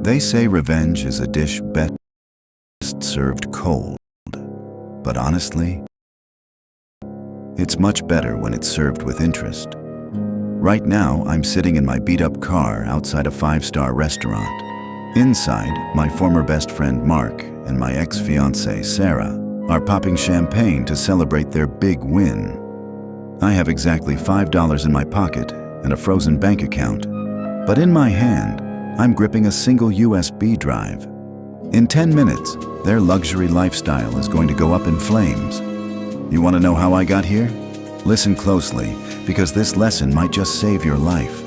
They say revenge is a dish best served cold, but honestly, it's much better when it's served with interest. Right now, I'm sitting in my beat-up car outside a 5-star restaurant. Inside, my former best friend Mark and my ex-fiancée Sarah are popping champagne to celebrate their big win. I have exactly $5 in my pocket and a frozen bank account, but in my hand, I'm gripping a single USB drive. In 10 minutes, their luxury lifestyle is going to go up in flames. You want to know how I got here? Listen closely, because this lesson might just save your life.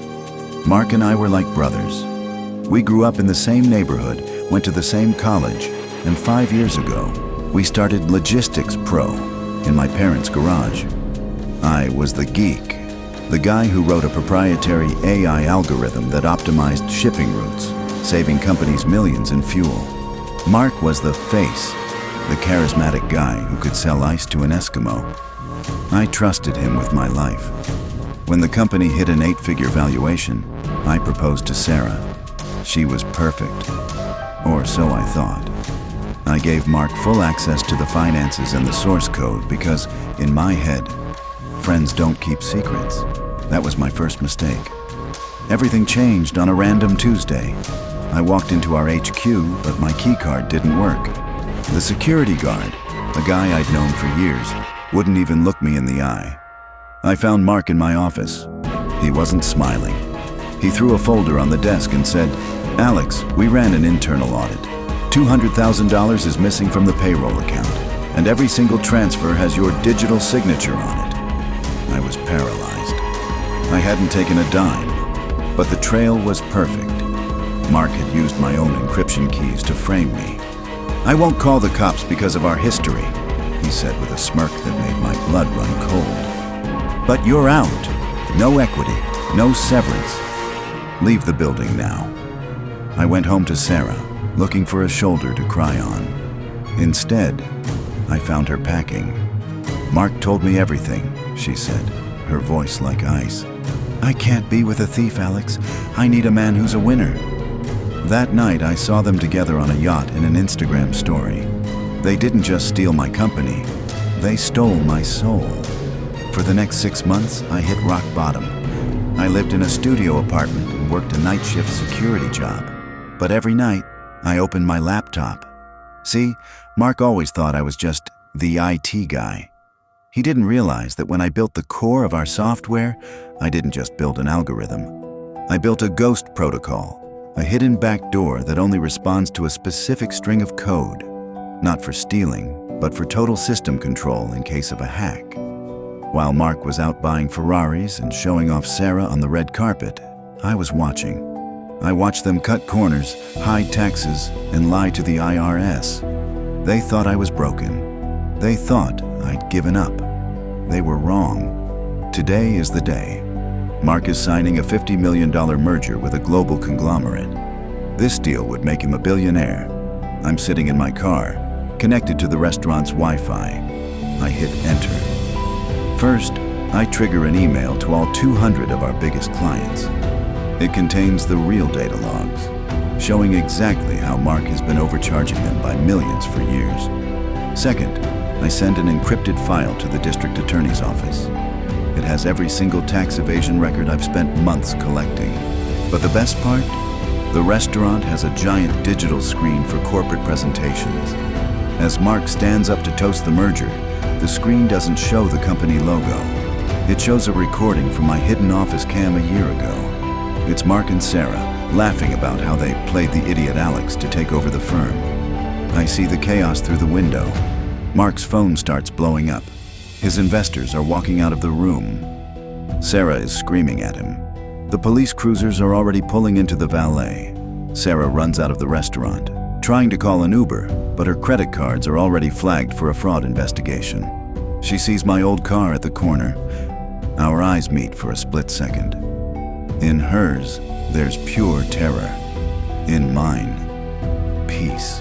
Mark and I were like brothers. We grew up in the same neighborhood, went to the same college, and 5 years ago, we started Logistics Pro in my parents' garage. I was the geek, the guy who wrote a proprietary AI algorithm that optimized shipping routes, saving companies millions in fuel. Mark was the face, the charismatic guy who could sell ice to an Eskimo. I trusted him with my life. When the company hit an 8-figure valuation, I proposed to Sarah. She was perfect, or so I thought. I gave Mark full access to the finances and the source code because, in my head, friends don't keep secrets. That was my first mistake. Everything changed on a random Tuesday. I walked into our HQ, but my keycard didn't work. The security guard, a guy I'd known for years, wouldn't even look me in the eye. I found Mark in my office. He wasn't smiling. He threw a folder on the desk and said, "Alex, we ran an internal audit. $200,000 is missing from the payroll account, and every single transfer has your digital signature on it." I was paralyzed. I hadn't taken a dime, but the trail was perfect. Mark had used my own encryption keys to frame me. "I won't call the cops because of our history," he said with a smirk that made my blood run cold. "But you're out. No equity, no severance. Leave the building now." I went home to Sarah, looking for a shoulder to cry on. Instead, I found her packing. "Mark told me everything," she said, her voice like ice. "I can't be with a thief, Alex. I need a man who's a winner." That night, I saw them together on a yacht in an Instagram story. They didn't just steal my company, they stole my soul. For the next 6 months, I hit rock bottom. I lived in a studio apartment and worked a night shift security job. But every night, I opened my laptop. See, Mark always thought I was just the IT guy. He didn't realize that when I built the core of our software, I didn't just build an algorithm. I built a ghost protocol, a hidden backdoor that only responds to a specific string of code, not for stealing, but for total system control in case of a hack. While Mark was out buying Ferraris and showing off Sarah on the red carpet, I was watching. I watched them cut corners, hide taxes, and lie to the IRS. They thought I was broken. They thought I'd given up. They were wrong. Today is the day. Mark is signing a $50 million merger with a global conglomerate. This deal would make him a billionaire. I'm sitting in my car, connected to the restaurant's Wi-Fi. I hit enter. First, I trigger an email to all 200 of our biggest clients. It contains the real data logs, showing exactly how Mark has been overcharging them by millions for years. Second, I send an encrypted file to the district attorney's office. It has every single tax evasion record I've spent months collecting. But the best part? The restaurant has a giant digital screen for corporate presentations. As Mark stands up to toast the merger, the screen doesn't show the company logo. It shows a recording from my hidden office cam a year ago. It's Mark and Sarah laughing about how they played the idiot Alex to take over the firm. I see the chaos through the window. Mark's phone starts blowing up. His investors are walking out of the room. Sarah is screaming at him. The police cruisers are already pulling into the valet. Sarah runs out of the restaurant, trying to call an Uber, but her credit cards are already flagged for a fraud investigation. She sees my old car at the corner. Our eyes meet for a split second. In hers, there's pure terror. In mine, peace.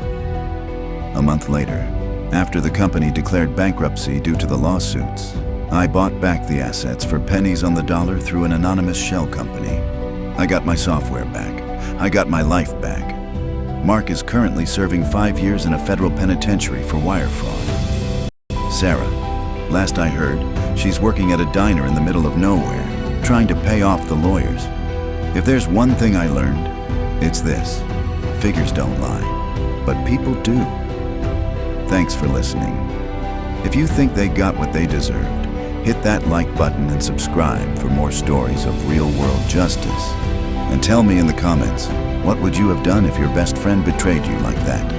A month later, after the company declared bankruptcy due to the lawsuits, I bought back the assets for pennies on the dollar through an anonymous shell company. I got my software back. I got my life back. Mark is currently serving 5 years in a federal penitentiary for wire fraud. Sarah, last I heard, she's working at a diner in the middle of nowhere, trying to pay off the lawyers. If there's one thing I learned, it's this: figures don't lie, but people do. Thanks for listening. If you think they got what they deserved, hit that like button and subscribe for more stories of real-world justice. And tell me in the comments, what would you have done if your best friend betrayed you like that?